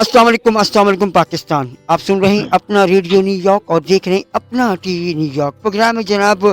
अस्सलाम वालेकुम पाकिस्तान। आप सुन रहे हैं अपना रेडियो न्यूयॉर्क और देख रहे हैं अपना टीवी न्यूयॉर्क। प्रोग्राम है जनाब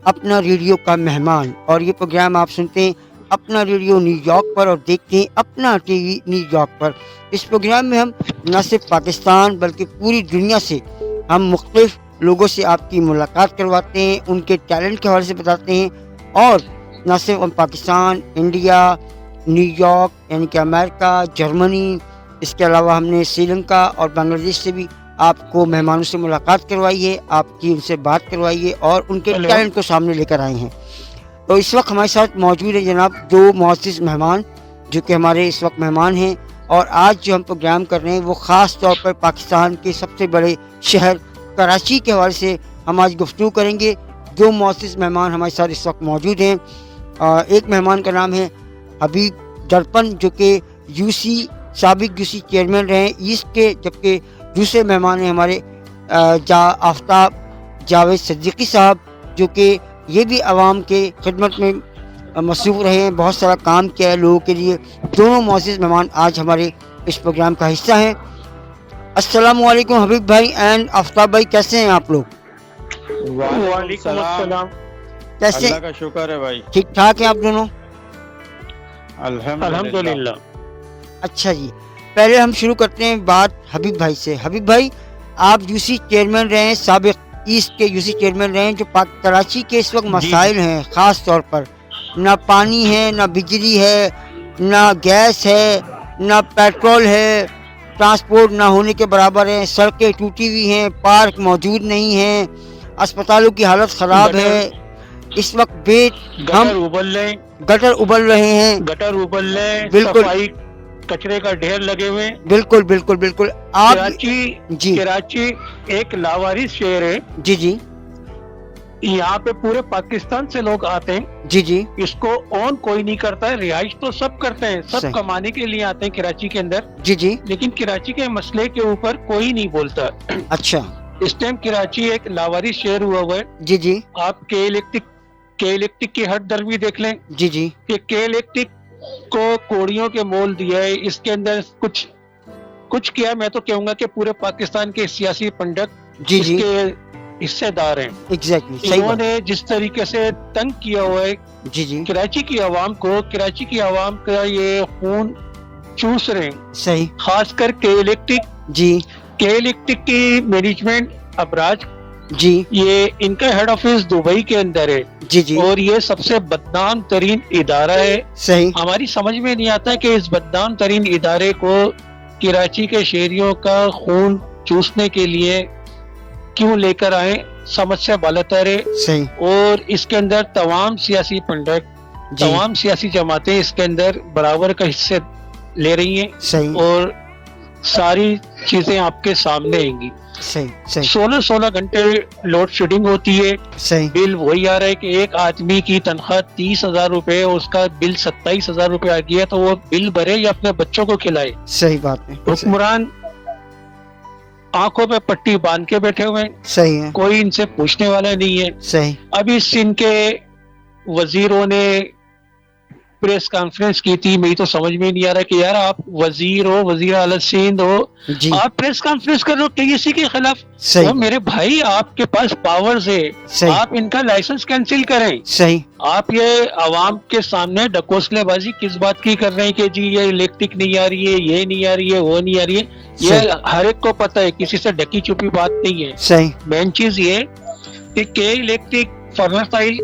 अपना रेडियो का मेहमान, और ये प्रोग्राम आप सुनते हैं अपना रेडियो न्यूयॉर्क पर और देखते हैं अपना टीवी न्यूयॉर्क पर। इस प्रोग्राम में हम न सिर्फ पाकिस्तान बल्कि पूरी दुनिया से हम मुख्तलिफ लोगों से आपकी मुलाकात करवाते हैं, उनके टैलेंट के हवाले से बताते हैं, और न सिर्फ हम पाकिस्तान, इंडिया, न्यूयॉर्क यानी कि अमेरिका, जर्मनी, इसके अलावा हमने श्रीलंका और बांग्लादेश से भी आपको मेहमानों से मुलाकात करवाई है, आपकी उनसे बात करवाई है और उनके टैलेंट को सामने लेकर आए हैं। तो इस वक्त हमारे साथ मौजूद है जनाब दो मुअज़्ज़िज़ मेहमान जो कि हमारे इस वक्त मेहमान हैं, और आज जो हम प्रोग्राम कर रहे हैं वो ख़ास तौर पर पाकिस्तान के सबसे बड़े शहर कराची के हवाले से हम आज गुफ्तगू करेंगे। दो मुअज़्ज़िज़ मेहमान हमारे साथ इस वक्त मौजूद हैं। एक मेहमान का नाम है हबीब दर्पण जो कि यूसी साबिक यूसी चेयरमैन रहे हैं ईस्ट के, जबकि दूसरे मेहमान हैं हमारे आफ्ताब जावेद सिद्दीकी साहब जो कि ये भी आवाम के खिदमत में मसरूफ़ रहे हैं, बहुत सारा काम किया है लोगों के लिए। दोनों मुअज़्ज़िज़ मेहमान आज हमारे इस प्रोग्राम का हिस्सा हैं। अस्सलामु अलैकुम हबीब भाई एंड आफ्ताब भाई, कैसे हैं आप लोग? वालेकुम अस्सलाम। कैसे? अल्लाह का शुक्र है भाई, ठीक ठाक हैं आप दोनों? अल्हम्दुलिल्लाह। अच्छा जी, पहले हम शुरू करते हैं बात हबीब भाई से। हबीब भाई, आप यूसी चेयरमैन रहे हैं, साबिक ईस्ट के यूसी चेयरमैन रहे हैं। जो कराची के इस वक्त मसाइल हैं ख़ास तौर पर, ना पानी है, ना बिजली है, ना गैस है, ना पेट्रोल है, ट्रांसपोर्ट ना होने के बराबर है, सड़कें टूटी हुई हैं, पार्क मौजूद नहीं हैं, अस्पतालों की हालत ख़राब है। इस वक्त गटर उबल रहे हैं, बिल्कुल सफाई कचरे का ढेर लगे हुए। बिल्कुल बिल्कुल बिल्कुल। आप कराची एक लावारिस शहर है जी जी, यहाँ पे पूरे पाकिस्तान से लोग आते हैं जी जी, इसको ऑन कोई नहीं करता है। रिहाइश तो सब करते हैं, सब सही। कमाने के लिए आते हैं कराची के अंदर, जी जी, लेकिन कराची के मसले के ऊपर कोई नहीं बोलता। अच्छा, इस टाइम कराची एक लावारिस शहर हुआ है। जी जी, आप के इलेक्ट्रिक की हद दर भी देख लें जी जी, कि के इलेक्ट्रिक को कोड़ियों के मोल दिया है। इसके अंदर कुछ किया, मैं तो कहूंगा कि पूरे पाकिस्तान के सियासी पंडित जी जी, इसके हिस्सेदार हैं। एग्जैक्टली, सही बात। इन्होंने जिस तरीके से तंग किया हुआ है जी जी, कराची की आवाम को, कराची की आवाम का ये खून चूस रहे हैं, सही, खासकर के इलेक्ट्रिक की मैनेजमेंट अबराज जी ये इनका हेड ऑफिस दुबई के अंदर है जी जी, और ये सबसे बदनाम तरीन इदारा है। सही, हमारी समझ में नहीं आता कि इस बदनाम तरीन इदारे को कराची के शहरियों का खून चूसने के लिए क्यों लेकर आए, समझ से बालतर है। सही, और इसके अंदर तमाम सियासी पंडित, जी, तमाम सियासी जमातें इसके अंदर बराबर का हिस्से ले रही हैं सही, और सारी चीजें आपके सामने आएंगी। सही, सही, 16 घंटे लोड शेडिंग होती है। सही, बिल वही आ रहा है कि एक आदमी की तनख्वाह 30,000 रुपए, उसका बिल 27,000 रुपए आ गया, तो वो बिल भरे या अपने बच्चों को खिलाए। सही बात है, हुक्मरान आंखों पे पट्टी बांध के बैठे हुए हैं, सही है, कोई इनसे पूछने वाला नहीं है। सही, अभी सिंध के वजीरों ने प्रेस कॉन्फ्रेंस की थी, मेरी तो समझ में नहीं आ रहा कि यार आप वजीर हो, वजीर आला सिंध हो, जी, आप प्रेस कॉन्फ्रेंस कर रहे हो केएसी के खिलाफ। सही, तो मेरे भाई आपके पास पावर्स है, सही, आप इनका लाइसेंस कैंसिल करें। सही, आप ये आवाम के सामने डकोसलेबाजी किस बात की कर रहे हैं कि जी ये इलेक्ट्रिक नहीं आ रही है, ये नहीं आ रही है, वो नहीं आ रही है। ये हर एक को पता है, किसी से ढकी छुपी बात नहीं है। सही, मेन चीज ये कि के इलेक्ट्रिक फर्नेस ऑयल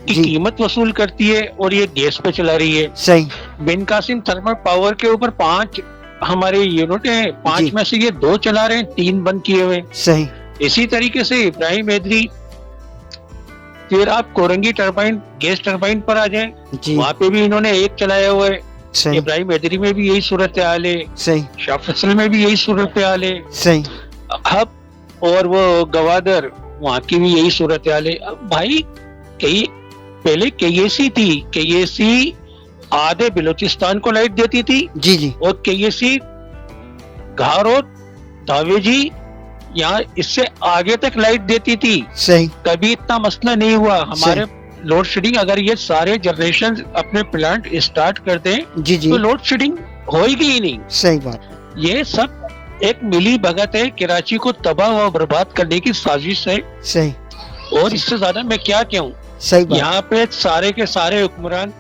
की जी, कीमत वसूल करती है और ये गैस पे चला रही है। सही, बिन कासिम थर्मल पावर के ऊपर 5 हमारे यूनिट हैं, 5 जी, में से ये 2 चला रहे हैं, 3 बंद किए हुए। सही, इसी तरीके से इब्राहिम हैदरी, फिर आप कोरंगी टरबाइन गैस टरबाइन पर आ जाएं, जी, वहां पे भी इन्होंने 1 चलाया हुआ है। सही, इब्राहिम हैदरी में भी यही सूरत हाल है, सही, शाह फैसल में भी यही सूरत हाल है, सही, हब और वो गवादर वहां की भी यही सूरत हाल है। अब भाई पहले केएसी थी, केएसी आधे बलूचिस्तान को लाइट देती थी जी जी, और केएसी घारो दावेजी यहाँ इससे आगे तक लाइट देती थी। सही, कभी इतना मसला नहीं हुआ हमारे लोड शेडिंग। अगर ये सारे जनरेशन अपने प्लांट स्टार्ट कर दें जी जी, तो लोड शेडिंग होएगी ही नहीं। सही बात, یہ سب ایک ملی بھگت ہے, کراچی کو تباہ و برباد کرنے کی سازش ہے. صحیح. اور اس سے زیادہ میں کیا کہوں. صحیح بات. یہاں پہ سارے کے سارے حکمران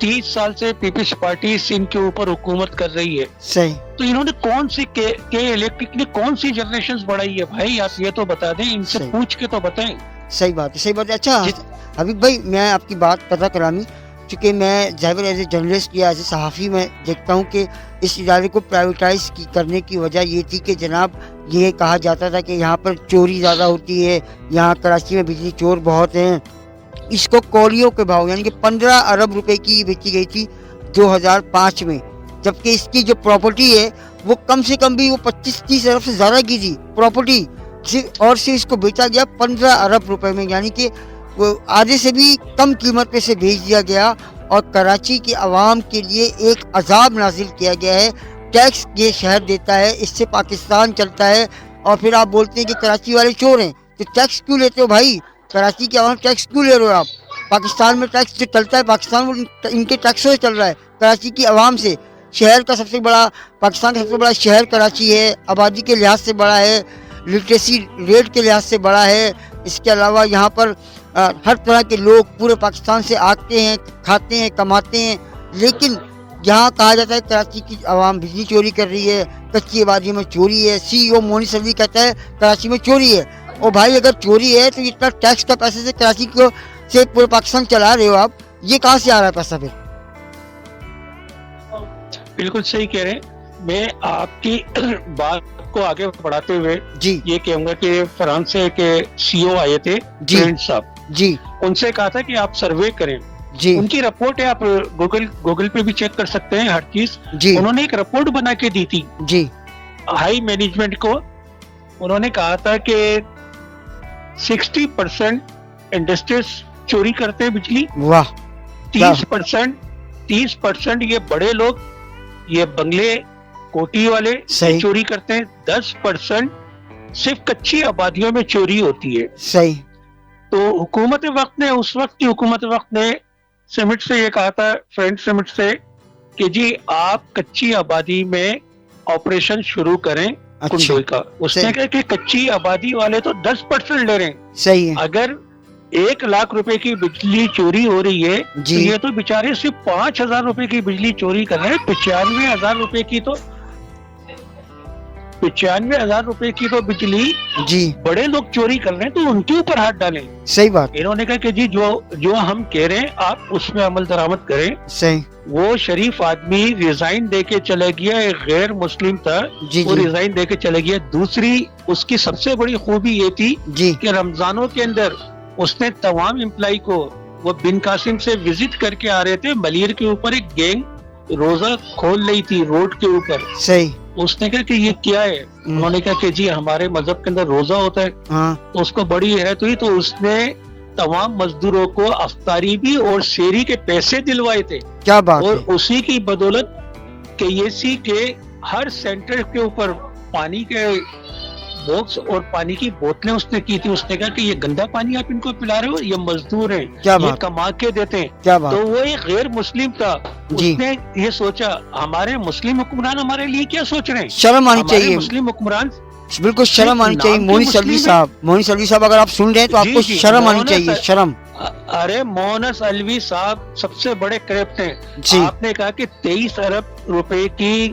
30 سال سے پیپلز پارٹی سندھ کے اوپر حکومت کر رہی ہے. صحیح. تو انہوں نے کون سی کے الیکٹرک نے کون سی جنریشن بڑھائی ہے بھائی, آپ یہ تو بتا دیں, ان سے پوچھ کے تو بتائیں. صحیح بات ہے, صحیح بات ہے. اچھا حبیب بھائی, میں آپ کی بات پتہ کرامی, چونکہ میں ظاہر ایز اے جرنلسٹ یا ایز اے صحافی میں دیکھتا ہوں کہ اس ادارے کو پرائیویٹائز کرنے کی وجہ یہ تھی کہ جناب یہ کہا جاتا تھا کہ یہاں پر چوری زیادہ ہوتی ہے, یہاں کراچی میں بجلی چور بہت ہیں. اس کو کوریوں کے بھاؤ یعنی کہ 15 ارب روپے کی بیچی گئی تھی 2005 میں, جبکہ اس کی جو پراپرٹی ہے وہ کم سے کم بھی وہ 25-30 ارب سے زیادہ کی تھی پراپرٹی, اور صرف اس کو بیچا گیا 15 ارب روپے میں, یعنی کہ وہ آدھے سے بھی کم قیمت پہ سے بیچ دیا گیا. اور کراچی کی عوام کے لیے ایک عذاب نازل کیا گیا ہے. ٹیکس یہ شہر دیتا ہے, اس سے پاکستان چلتا ہے, اور پھر آپ بولتے ہیں کہ کراچی والے چور ہیں, تو ٹیکس کیوں لیتے ہو بھائی؟ کراچی کی عوام ٹیکس کیوں لے رہے ہو آپ؟ پاکستان میں ٹیکس جو چلتا ہے پاکستان ان کے ٹیکسوں سے چل رہا ہے, کراچی کی عوام سے. شہر کا سب سے بڑا, پاکستان کا سب سے بڑا شہر کراچی ہے, آبادی کے لحاظ سے بڑا ہے, لٹریسی ریٹ کے لحاظ سے بڑا ہے. اس کے علاوہ یہاں پر ہر طرح کے لوگ پورے پاکستان سے آتے ہیں, کھاتے ہیں, کماتے ہیں. لیکن یہاں کہا جاتا ہے کراچی کی عوام بجلی چوری کر رہی ہے, کچی آبادی میں چوری ہے. سی او مونی سلوی کہتا ہے کراچی میں چوری ہے. اور بھائی اگر چوری ہے تو اتنا ٹیکس کا پیسے سے کراچی کو سے پورے پاکستان چلا رہے ہو آپ, یہ کہاں سے آ رہا ہے پیسہ پھر؟ بالکل صحیح کہہ رہے ہیں. میں آپ کی بات کو آگے بڑھاتے ہوئے جی یہ کہوں گا کہ فرانس سے کے سی او آئے تھے جی صاحب, جی ان سے کہا تھا کہ آپ سروے کریں. جی ان کی رپورٹ ہے, آپ گوگل پہ بھی چیک کر سکتے ہیں ہر چیز. جی انہوں نے ایک رپورٹ بنا کے دی تھی جی ہائی مینجمنٹ کو. انہوں نے کہا تھا کہ 60% انڈسٹریز چوری کرتے ہیں بجلی. واہ. 30% یہ بڑے لوگ, یہ بنگلے کوٹی والے چوری کرتے ہیں. 10% صرف کچی آبادیوں میں چوری ہوتی ہے. صحیح. تو حکومت وقت نے, اس وقت کی حکومت وقت نے سمٹ سے یہ کہا تھا, فرینڈ سمٹ سے, کہ جی آپ کچی آبادی میں آپریشن شروع کریں کنڈوئی کا. اس نے کہا کہ کچی آبادی والے تو 10% لے رہے ہیں. صحیح ہے. اگر 1 لاکھ روپے کی بجلی چوری ہو رہی ہے تو یہ تو بیچارے صرف 5,000 روپے کی بجلی چوری کر رہے ہیں. 95,000 روپے کی تو 95,000 روپے کی تو بجلی جی بڑے لوگ چوری کر رہے ہیں, تو ان کے اوپر ہاتھ ڈالیں. صحیح بات. انہوں نے کہا کہ جی جو ہم کہہ رہے ہیں آپ اس میں عمل درآمد کریں. صحیح. وہ شریف آدمی ریزائن دے کے چلے گیا, ایک غیر مسلم تھا, وہ ریزائن دے کے چلے گیا. دوسری اس کی سب سے بڑی خوبی یہ تھی کہ رمضانوں کے اندر اس نے تمام امپلائی کو, وہ بن قاسم سے وزٹ کر کے آ رہے تھے, ملیر کے اوپر ایک گینگ روزہ کھول رہی تھی روڈ کے اوپر. صحیح. اس نے کہا کہ یہ کیا ہے؟ انہوں نے کہا کہ جی ہمارے مذہب کے اندر روزہ ہوتا ہے. تو اس کو بڑی حیرت ہوئی, تو اس نے تمام مزدوروں کو افطاری بھی اور شیری کے پیسے دلوائے تھے. کیا بات. اور اسی کی بدولت KAC کے ہر سینٹر کے اوپر پانی کے باکس اور پانی کی بوتلیں اس نے کی تھی. اس نے کہا کہ یہ گندا پانی آپ ان کو پلا رہے ہو, یہ مزدور ہیں, یہ کما کے دیتے ہیں. تو وہ ایک غیر مسلم تھا, اس نے یہ سوچا ہمارے مسلم حکمران ہمارے لیے کیا سوچ رہے ہیں. شرم آنی چاہیے مسلم حکمران, بالکل شرم آنی چاہیے. مونی سلوی صاحب اگر آپ سن رہے ہیں تو آپ کو شرم آنی چاہیے. شرم. ارے مونس الوی صاحب سب سے بڑے کرپٹ ہیں. آپ نے کہا کہ 23 ارب روپے کی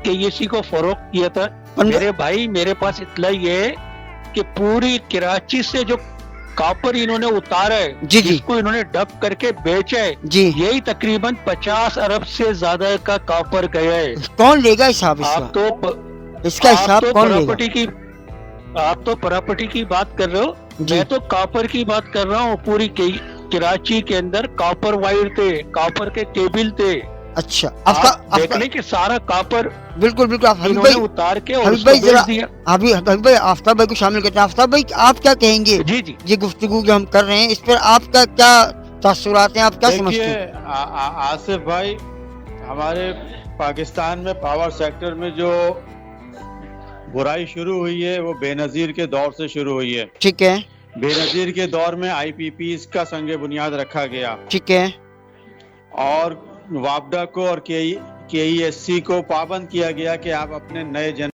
KAC کو فروخت کیا تھا. میرے بھائی میرے پاس اطلاع یہ ہے کہ پوری کراچی سے جو کاپر انہوں نے اتارا ہے, جس کو انہوں نے ڈب کر کے بیچا ہے, یہی تقریباً 50 ارب سے زیادہ کا کاپر گیا ہے. کون لے گا حساب اس کا حساب کون لے گا؟ آپ تو پراپرٹی کی بات کر رہے ہو, میں تو کاپر کی بات کر رہا ہوں. پوری کراچی کے اندر کاپر وائر تھے, کاپر کے کیبل تھے. اچھا آپ دیکھ لیں کہ سارا کاپر بالکل بالکل انہوں نے اتار کے حبیب بھائی آفتاب بھائی کو شامل کرتے ہیں. آفتاب بھائی آپ کیا کہیں گے؟ جی یہ گفتگو جو ہم کر رہے ہیں اس پر آپ کا کیا تاثرات ہیں, آپ کیا سمجھتے ہیں؟ آصف بھائی, ہمارے پاکستان میں پاور سیکٹر میں جو برائی شروع ہوئی ہے وہ بے نظیر کے دور سے شروع ہوئی ہے. ٹھیک ہے. بے نظیر کے دور میں IPPs کا سنگ بنیاد رکھا گیا. ٹھیک ہے. اور وابڈا کو اور KESC को पाबंद किया गया कि आप अपने नए जन